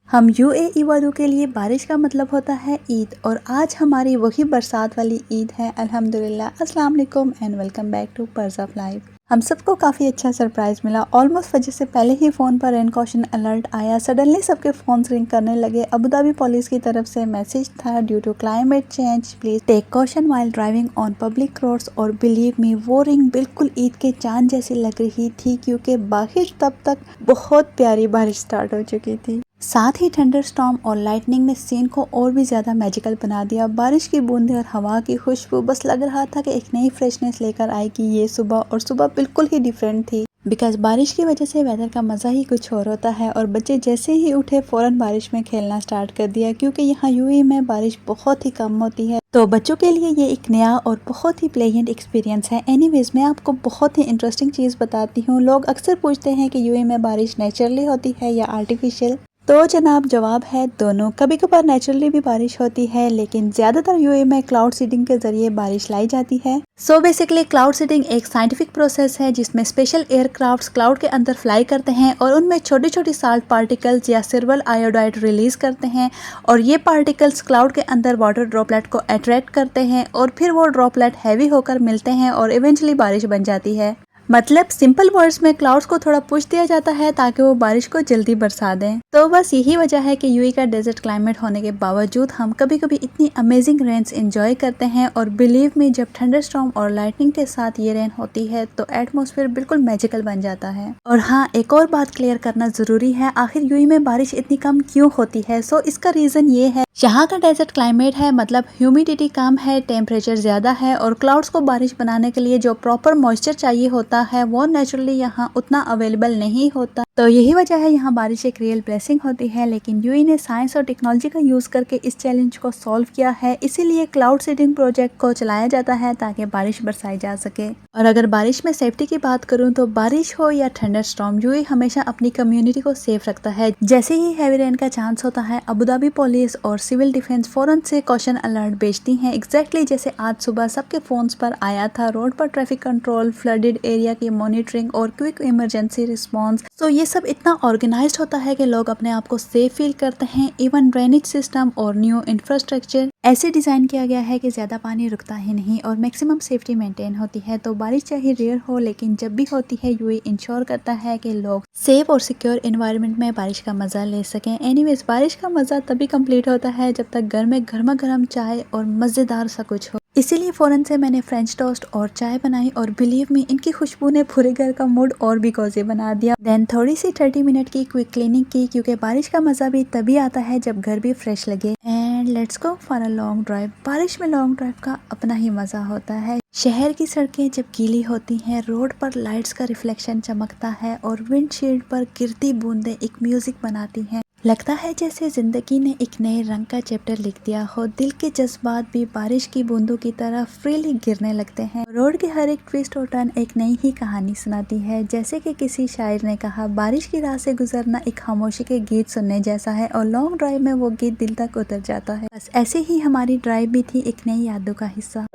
हम यूएई वालों के लिए बारिश का मतलब होता है ईद, और आज हमारी वही बरसात वाली ईद है अल्हम्दुलिल्लाह। अस्सलाम वालेकुम and welcome back to pearls of life. हम सबको काफ़ी अच्छा सरप्राइज़ मिला। ऑलमोस्ट फजर से पहले ही फ़ोन पर रेन कॉशन अलर्ट आया। सडनली सबके फ़ोन रिंग करने लगे। अबू धाबी पुलिस की तरफ से मैसेज था, due to climate change please take caution while driving on public roads. और बिलीव मी, वो रिंग बिल्कुल ईद के चांद जैसी लग रही थी, क्योंकि बाहर तब तक बहुत प्यारी बारिश स्टार्ट हो चुकी थी। साथ ही थंडर स्टॉर्म और लाइटनिंग ने सीन को और भी ज़्यादा मैजिकल बना दिया। बारिश की बूंदें और हवा की खुशबू, बस लग रहा था कि एक नई फ्रेशनेस लेकर आएगी ये सुबह। और सुबह बिल्कुल ही डिफरेंट थी, बिकॉज बारिश की वजह से वेदर का मज़ा ही कुछ और होता है। और बच्चे जैसे ही उठे फ़ौरन बारिश में खेलना स्टार्ट कर दिया, क्योंकि यहाँ यूएई में बारिश बहुत ही कम होती है, तो बच्चों के लिए ये एक नया और बहुत ही प्लेजेंट एक्सपीरियंस है। एनीवेज, मैं आपको बहुत ही इंटरेस्टिंग चीज़ बताती हूँ। लोग अक्सर पूछते हैं कि यूएई में बारिश नेचुरली होती है या आर्टिफिशियल, तो जनाब जवाब है दोनों। कभी कभार नेचुरली भी बारिश होती है, लेकिन ज्यादातर यूएई में क्लाउड सीडिंग के जरिए बारिश लाई जाती है। सो बेसिकली क्लाउड सीडिंग एक साइंटिफिक प्रोसेस है जिसमें स्पेशल एयरक्राफ्ट्स क्लाउड के अंदर फ्लाई करते हैं और उनमें छोटी छोटी साल्ट पार्टिकल्स या सिल्वर आयोडाइड रिलीज करते हैं। और ये पार्टिकल्स क्लाउड के अंदर वाटर ड्रॉपलेट को अट्रैक्ट करते हैं और फिर वो ड्रॉपलेट हैवी होकर मिलते हैं और इवेंचुअली बारिश बन जाती है। मतलब सिंपल वर्ड्स में क्लाउड्स को थोड़ा पुश दिया जाता है ताकि वो बारिश को जल्दी बरसा दें। तो बस यही वजह है कि यूएई का डेजर्ट क्लाइमेट होने के बावजूद हम कभी कभी इतनी अमेजिंग रेन्स एंजॉय करते हैं। और बिलीव में, जब थंडर स्टॉर्म और लाइटनिंग के साथ ये रेन होती है तो एटमॉस्फेयर बिल्कुल मैजिकल बन जाता है। और हाँ, एक और बात क्लियर करना जरूरी है, आखिर यूएई में बारिश इतनी कम क्यों होती है। सो इसका रीजन ये है, यहाँ का डेजर्ट क्लाइमेट है, मतलब ह्यूमिडिटी कम है, टेम्परेचर ज्यादा है, और क्लाउड्स को बारिश बनाने के लिए जो प्रॉपर मॉइस्चर चाहिए होता है वो नेचुरली यहाँ उतना अवेलेबल नहीं होता। तो यही वजह है यहाँ बारिश एक रियल ब्लेसिंग होती है। लेकिन यूएई ने साइंस और टेक्नोलॉजी का यूज करके इस चैलेंज को सॉल्व किया है, इसीलिए क्लाउड सीडिंग प्रोजेक्ट को चलाया जाता है ताकि बारिश बरसाई जा सके। और अगर बारिश में सेफ्टी की बात करूँ तो बारिश हो या थंडर स्टॉर्म, यूएई हमेशा अपनी कम्युनिटी को सेफ रखता है। जैसे ही हैवी रेन का चांस होता है, अबू धाबी पुलिस और सिविल डिफेंस फौरन से कॉशन अलर्ट भेजती हैं, एग्जैक्टली जैसे आज सुबह सबके फोन्स पर आया था। रोड पर ट्रैफिक कंट्रोल, फ्लडेड एरिया की मॉनिटरिंग और क्विक इमरजेंसी रिस्पॉन्स। तो ये सब इतना ऑर्गेनाइज्ड होता है कि लोग अपने आप को सेफ फील करते हैं। इवन ड्रेनेज सिस्टम और न्यू इंफ्रास्ट्रक्चर ऐसे डिजाइन किया गया है कि ज्यादा पानी रुकता ही नहीं और मैक्सिमम सेफ्टी मेंटेन होती है। तो बारिश चाहे रेयर हो, लेकिन जब भी होती है यूएई इंश्योर करता है कि लोग सेफ और सिक्योर एनवायरनमेंट में बारिश का मजा ले सकें। एनीवेज, बारिश का मजा तभी कंप्लीट होता है जब तक घर में गर्मा गर्म चाय और मजेदार सा कुछ हो। इसीलिए फौरन से मैंने फ्रेंच टोस्ट और चाय बनाई, और बिलीव मी, इनकी खुशबू ने पूरे घर का मूड और भी कोजी बना दिया। देन थोड़ी सी 30 मिनट की क्विक क्लीनिंग की, क्योंकि बारिश का मजा भी तभी आता है जब घर भी फ्रेश लगे। And let's go for a long drive. बारिश में लॉन्ग ड्राइव का अपना ही मजा होता है। शहर की सड़कें जब गीली होती हैं, रोड पर लाइट्स का रिफ्लेक्शन चमकता है और विंडशील्ड पर गिरती बूंदें एक म्यूजिक बनाती हैं। लगता है जैसे जिंदगी ने एक नए रंग का चैप्टर लिख दिया हो। दिल के जज्बात भी बारिश की बूंदों की तरह फ्रीली गिरने लगते हैं। रोड के हर एक ट्विस्ट और टर्न एक नई ही कहानी सुनाती है। जैसे कि किसी शायर ने कहा, बारिश की राह से गुजरना एक खामोशी के गीत सुनने जैसा है, और लॉन्ग ड्राइव में वो गीत दिल तक उतर जाता है। बस ऐसे ही हमारी ड्राइव भी थी एक नई यादों का हिस्सा।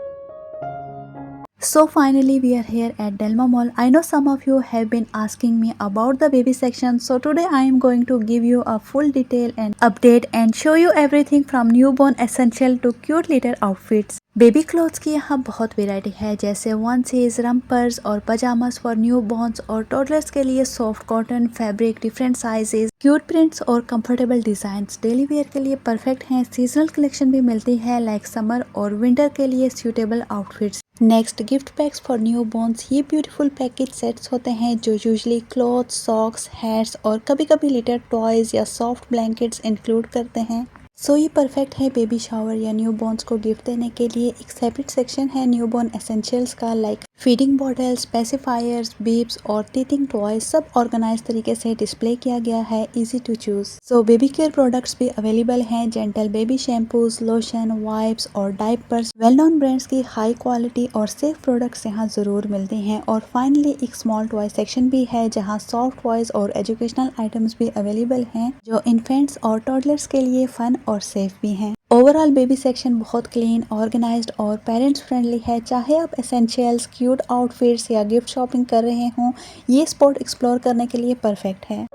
So finally we are here at Delma Mall. I know some of you have been asking me about the baby section, so today I am going to give you a full detail and update and show you everything from newborn essential to cute litter outfits. Baby clothes की यहाँ बहुत variety है, जैसे onesies, रम्पर्स और pyjamas for new borns, और toddlers के लिए soft cotton fabric, different sizes, cute prints और कंफर्टेबल डिजाइन्स। डेली वेयर के लिए परफेक्ट हैं। सीजनल कलेक्शन भी मिलती है, लाइक समर और विंटर के लिए suitable outfits. Next, gift PACS for new borns. ये ब्यूटीफुल पैकेज सेट्स होते हैं जो यूजुअली क्लॉथ्स, सॉक्स, हैट्स और कभी कभी लिटर टॉयज या सॉफ्ट ब्लैंकेट्स इंक्लूड करते हैं। सो ये परफेक्ट है बेबी शावर या न्यू बॉर्न्स को गिफ्ट देने के लिए। एक सेपरेट सेक्शन है न्यू बॉर्न एसेंशियल्स का, लाइक फीडिंग बॉटल्स, पेसिफायर्स, बीब्स और टीथिंग टॉयज, सब ऑर्गेनाइज तरीके से डिस्प्ले किया गया है, easy to choose. So baby care products भी अवेलेबल हैं, gentle baby shampoos, lotion, wipes और डाइपर्स। वेल नोन ब्रांड्स की हाई क्वालिटी और सेफ प्रोडक्ट्स यहाँ जरूर मिलते हैं। और फाइनली एक स्मॉल टॉय सेक्शन भी है, जहाँ सॉफ्ट टॉयज और एजुकेशनल आइटम्स भी अवेलेबल हैं, जो इन्फेंट्स और टॉडलर्स के लिए फन और सेफ भी हैं। ओवरऑल बेबी सेक्शन बहुत क्लीन, ऑर्गेनाइज्ड और पेरेंट्स फ्रेंडली है। चाहे आप एसेंशियल्स, क्यूट आउटफिट्स या गिफ्ट शॉपिंग कर रहे हों, ये स्पॉट एक्सप्लोर करने के लिए परफेक्ट है।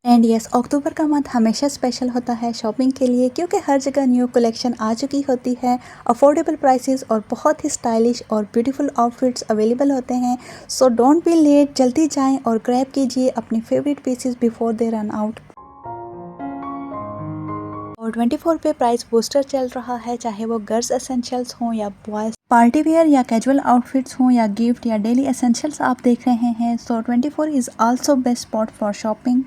एंड यस, अक्टूबर का मंथ हमेशा स्पेशल होता है शॉपिंग के लिए, क्योंकि हर जगह न्यू कलेक्शन आ चुकी होती है। अफोर्डेबल प्राइसेस और बहुत ही स्टाइलिश और ब्यूटीफुल आउटफिट्स अवेलेबल होते हैं। सो डोंट बी लेट, जल्दी जाएं और ग्रैब कीजिए अपनी favourite pieces before they run out. और 24 पे प्राइस बूस्टर चल रहा है, चाहे वो गर्ल्स एसेंशियल्स हों या बॉयज पार्टी वेयर या कैजुअल आउटफिट्स हों या गिफ्ट या डेली एसेंशियल्स आप देख रहे हैं। So 24 is also best spot for shopping.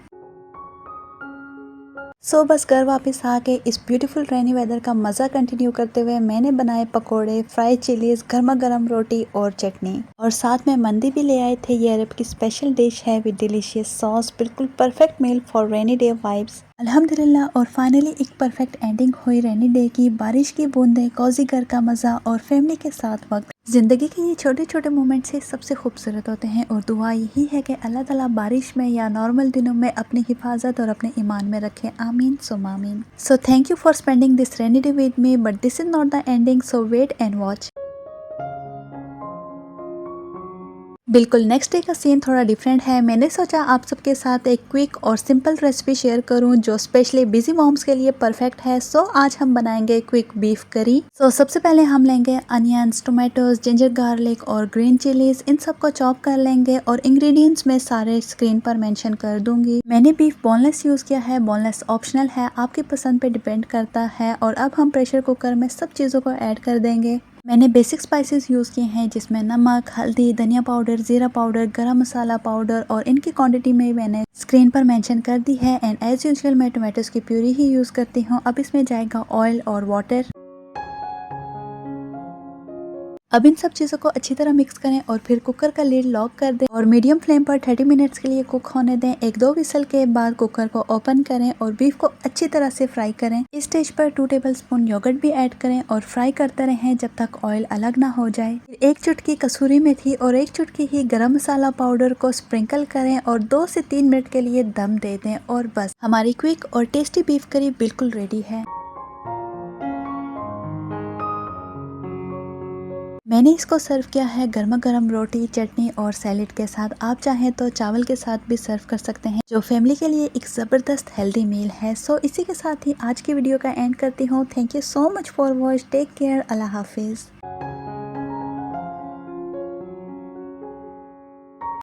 So बस घर वापस आके इस ब्यूटीफुल रेनी वेदर का मज़ा कंटिन्यू करते हुए मैंने बनाए पकोड़े, फ्राइड चिलीज, गर्मा गर्म रोटी और चटनी, और साथ में मंदी भी ले आए थे। ये अरब की स्पेशल डिश है विद डिलीशियस सॉस, बिल्कुल perfect meal for rainy day vibes. अल्हम्दुलिल्लाह। और फाइनली एक परफेक्ट एंडिंग हुई रेनी डे की। बारिश की बूंदें, कोजी घर का मज़ा और फैमिली के साथ वक्त। ज़िंदगी के ये छोटे छोटे मोमेंट्स ही सबसे खूबसूरत होते हैं, और दुआ यही है कि अल्लाह ताला बारिश में या नॉर्मल दिनों में अपनी हिफाजत और अपने ईमान में रखे। आमीन सुम आमीन। So thank you for spending this rainy day with me, but this is not the ending, so wait and watch. बिल्कुल नेक्स्ट डे का सीन थोड़ा डिफरेंट है। मैंने सोचा आप सबके साथ एक क्विक और सिंपल रेसिपी शेयर करूं जो स्पेशली बिजी मॉम्स के लिए परफेक्ट है। सो आज हम बनाएंगे क्विक बीफ करी। सो सबसे पहले हम लेंगे अनियंस, टोमेटोज, जिंजर गार्लिक और ग्रीन चिलीज। इन सबको चॉप कर लेंगे और इंग्रेडिएंट्स में सारे स्क्रीन पर मेंशन कर दूंगी। मैंने बीफ बोनलेस यूज किया है। बोनलेस ऑप्शनल है, आपकी पसंद पे डिपेंड करता है। और अब हम प्रेशर कुकर में सब चीज़ों को ऐड कर देंगे। मैंने बेसिक स्पाइसेस यूज़ किए हैं, जिसमें नमक, हल्दी, धनिया पाउडर, जीरा पाउडर, गरम मसाला पाउडर, और इनकी क्वांटिटी में मैंने स्क्रीन पर मेंशन कर दी है। एंड एज यूजुअल मैं टोमेटोज की प्यूरी ही यूज़ करती हूँ। अब इसमें जाएगा ऑयल और वाटर। अब इन सब चीज़ों को अच्छी तरह मिक्स करें और फिर कुकर का लीड लॉक कर दें और मीडियम फ्लेम पर 30 मिनट्स के लिए कुक होने दें। 1-2 विसल के बाद कुकर को ओपन करें और बीफ को अच्छी तरह से फ्राई करें। इस स्टेज पर 2 टेबलस्पून योगर्ट भी ऐड करें और फ्राई करते रहें जब तक ऑयल अलग ना हो जाए। फिर 1 चुटकी कसूरी मेथी और 1 चुटकी ही गरम मसाला पाउडर को स्प्रिंकल करें और 2 से 3 मिनट के लिए दम दे दें। और बस हमारी क्विक और टेस्टी बीफ करी बिल्कुल रेडी है। मैंने इसको सर्व किया है गर्मा गर्म रोटी, चटनी और सैलेड के साथ। आप चाहें तो चावल के साथ भी सर्व कर सकते हैं, जो फैमिली के लिए एक ज़बरदस्त हेल्दी मील है। सो इसी के साथ ही आज की वीडियो का एंड करती हूँ। Thank you so much for watch. Take care. अल्लाह हाफिज़।